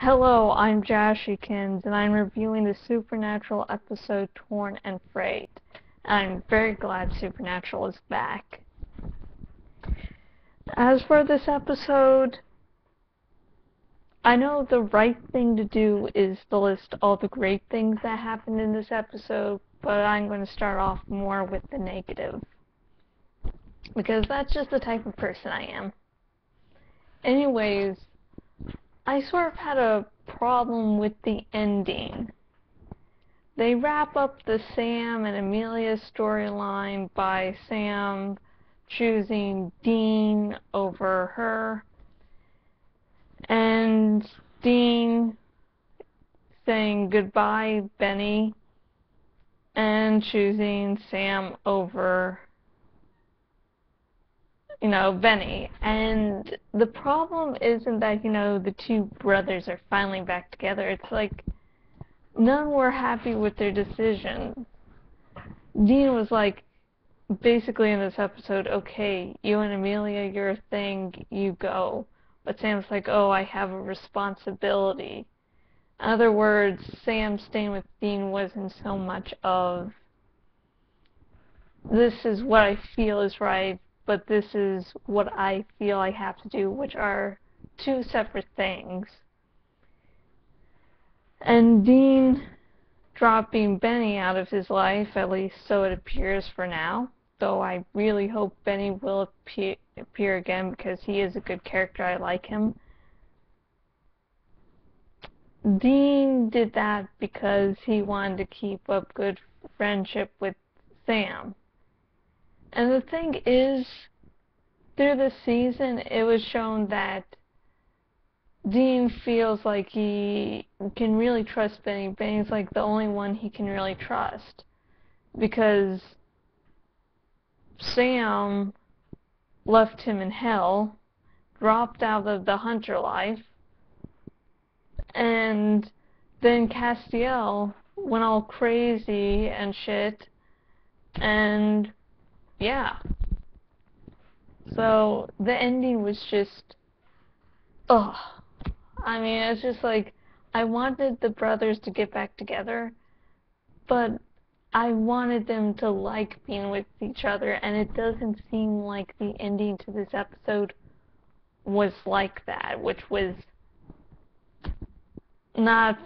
Hello, I'm Jashykins, and I'm reviewing the Supernatural episode Torn and Frayed. I'm very glad Supernatural is back. As for this episode, I know the right thing to do is to list all the great things that happened in this episode, but I'm going to start off more with the negative, because that's just the type of person I am. Anyways, I sort of had a problem with the ending. They wrap up the Sam and Amelia storyline by Sam choosing Dean over her, and Dean saying goodbye, Benny, and choosing Sam over, Benny. And the problem isn't that, the two brothers are finally back together. It's like none were happy with their decision. Dean was like, basically in this episode, okay, you and Amelia, you're a thing, you go. But Sam's like, oh, I have a responsibility. In other words, Sam staying with Dean wasn't so much of, this is what I feel is right, but this is what I feel I have to do, which are two separate things. And Dean dropping Benny out of his life, at least so it appears for now, though I really hope Benny will appear again because he is a good character. I like him. Dean did that because he wanted to keep up good friendship with Sam. And the thing is, through the season, it was shown that Dean feels like he can really trust Benny. Benny's like the only one he can really trust. Because Sam left him in hell, dropped out of the hunter life, and then Castiel went all crazy and shit, and yeah. So the ending was just, ugh. I mean, it's just like, I wanted the brothers to get back together, but I wanted them to like being with each other, and it doesn't seem like the ending to this episode was like that, which was not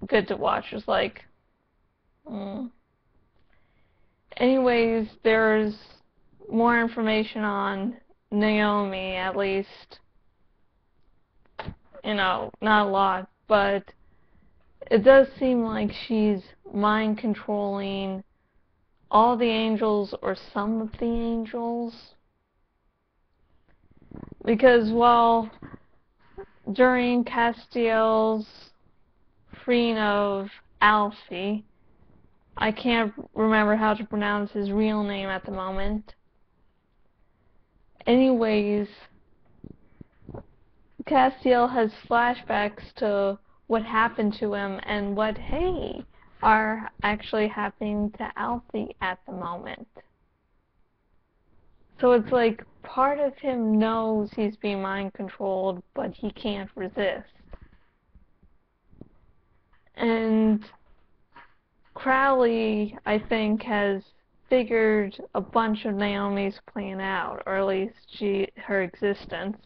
good to watch. It was like, Anyways, there's more information on Naomi, at least. Not a lot, but it does seem like she's mind controlling all the angels or some of the angels. Because while during Castiel's freeing of Alfie, I can't remember how to pronounce his real name at the moment. Anyways, Castiel has flashbacks to what happened to him and what, hey, are actually happening to Alfie at the moment. So it's like part of him knows he's being mind controlled, but he can't resist. And Crowley, I think, has figured a bunch of Naomi's plan out, or at least her existence,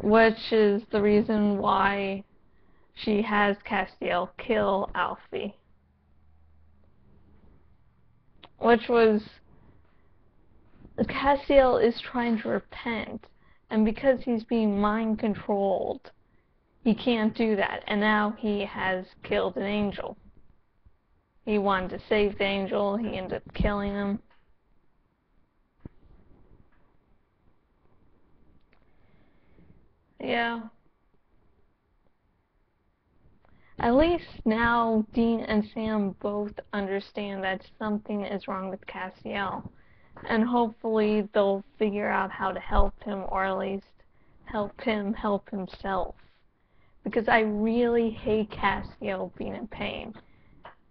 which is the reason why she has Castiel kill Alfie. Which was, Castiel is trying to repent, and because he's being mind controlled, he can't do that, and now he has killed an angel. He wanted to save the angel, he ended up killing him. Yeah. At least now Dean and Sam both understand that something is wrong with Castiel, and hopefully they'll figure out how to help him, or at least help him help himself. Because I really hate Castiel being in pain.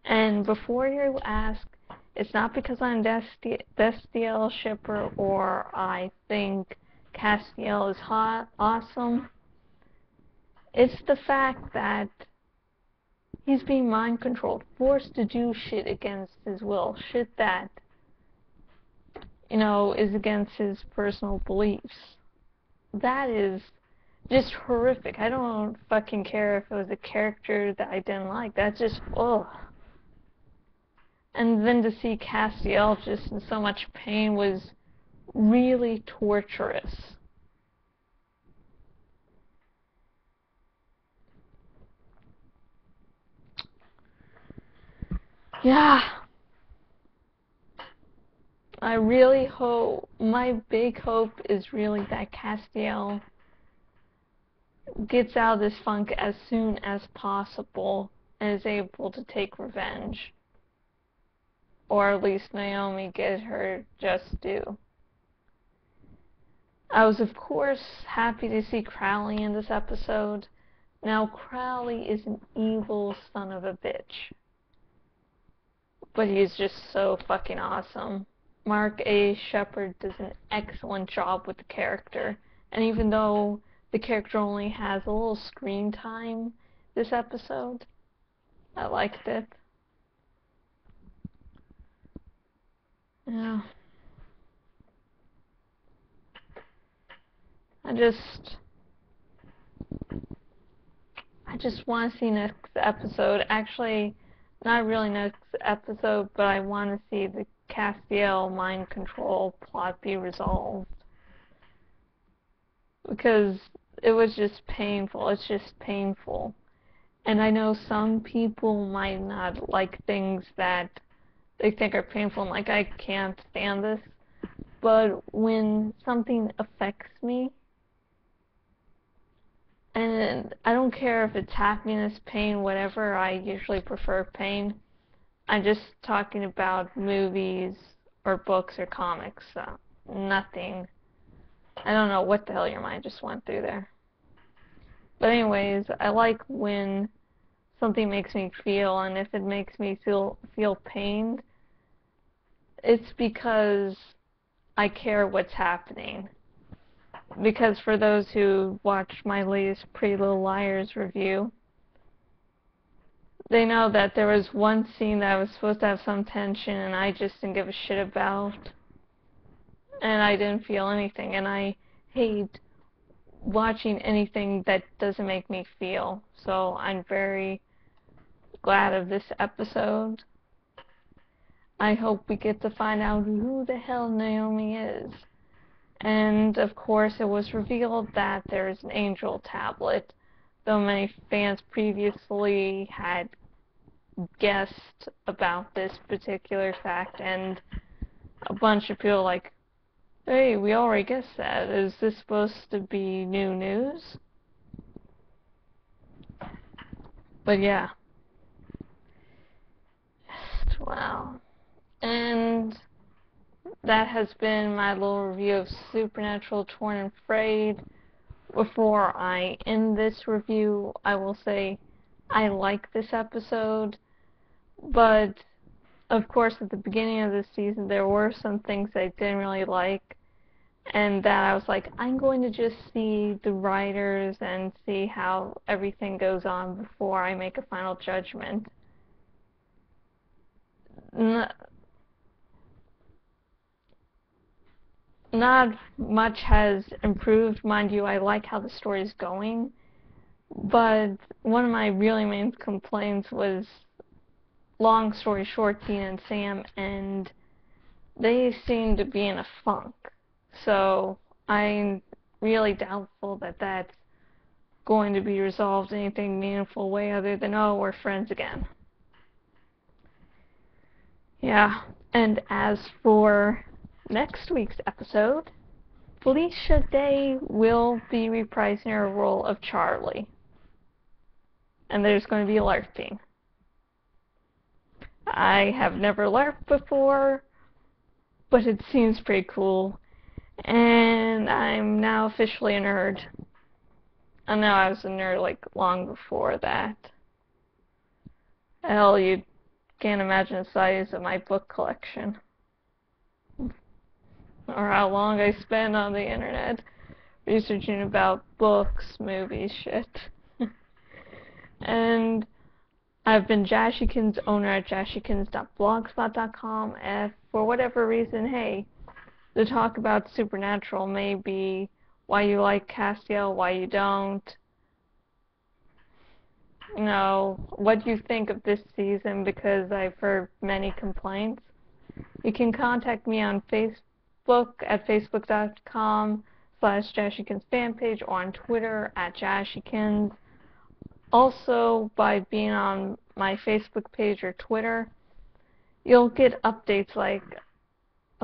And before you ask, it's not because I'm Destiel shipper or I think Castiel is hot, awesome. It's the fact that he's being mind controlled, forced to do shit against his will, shit that, is against his personal beliefs. That is just horrific. I don't fucking care if it was a character that I didn't like. That's just, ugh. And then to see Castiel just in so much pain was really torturous. Yeah. I really hope, my big hope is really that Castiel gets out of this funk as soon as possible and is able to take revenge. Or at least Naomi get her just due. I was, of course, happy to see Crowley in this episode. Now, Crowley is an evil son of a bitch. But he's just so fucking awesome. Mark A. Shepard does an excellent job with the character. And even though the character only has a little screen time this episode, I liked it. Yeah. I just want to see next episode. Actually, not really next episode, but I want to see the Castiel mind control plot be resolved. Because it was just painful. It's just painful. And I know some people might not like things that they think are painful, and like, I can't stand this. But when something affects me, and I don't care if it's happiness, pain, whatever, I usually prefer pain. I'm just talking about movies or books or comics, so nothing. I don't know what the hell your mind just went through there. But anyways, I like when something makes me feel, and if it makes me feel pained, it's because I care what's happening. Because for those who watched my latest Pretty Little Liars review, they know that there was one scene that was supposed to have some tension and I just didn't give a shit about. And I didn't feel anything. And I hate watching anything that doesn't make me feel. So I'm very glad of this episode. I hope we get to find out who the hell Naomi is. And of course it was revealed that there is an angel tablet, though many fans previously had guessed about this particular fact, and a bunch of people like, hey, we already guessed that. Is this supposed to be new news? But yeah. Wow. And that has been my little review of Supernatural Torn and Frayed. Before I end this review, I will say I like this episode, but of course at the beginning of this season there were some things I didn't really like, and that I was like, I'm going to just see the writers and see how everything goes on before I make a final judgment. Not much has improved, mind you. I like how the story is going, but one of my really main complaints was, long story short, Tina and Sam, and they seem to be in a funk. So I'm really doubtful that that's going to be resolved in anything meaningful way other than, oh, we're friends again. Yeah, and as for next week's episode, Felicia Day will be reprising her role of Charlie. And there's going to be LARPing. I have never LARPed before, but it seems pretty cool. And I'm now officially a nerd. I know I was a nerd like long before that. Hell, you can't imagine the size of my book collection. Or how long I spend on the internet researching about books, movies, shit. And I've been Jashykins, owner at jashykins.blogspot.com. If for whatever reason, hey, the talk about Supernatural may be why you like Castiel, why you don't, you know, what do you think of this season, because I've heard many complaints, you can contact me on Facebook at facebook.com/jashykins fanpage or on Twitter at jashykins. Also, by being on my Facebook page or Twitter, you'll get updates like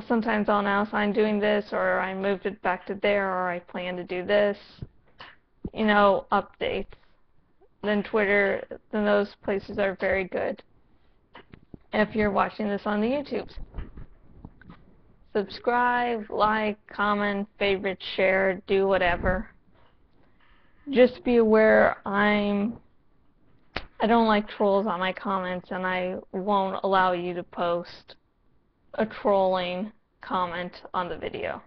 sometimes I'll announce I'm doing this, or I moved it back to there, or I plan to do this, you know, updates. Then Twitter, then those places are very good. If you're watching this on the YouTubes, subscribe, like, comment, favorite, share, do whatever. Just be aware I don't like trolls on my comments, and I won't allow you to post a trolling comment on the video.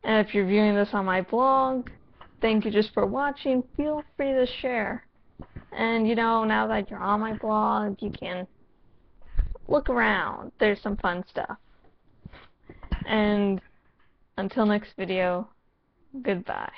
And if you're viewing this on my blog, thank you just for watching. Feel free to share. And you know, now that you're on my blog, you can look around. There's some fun stuff. And until next video, goodbye.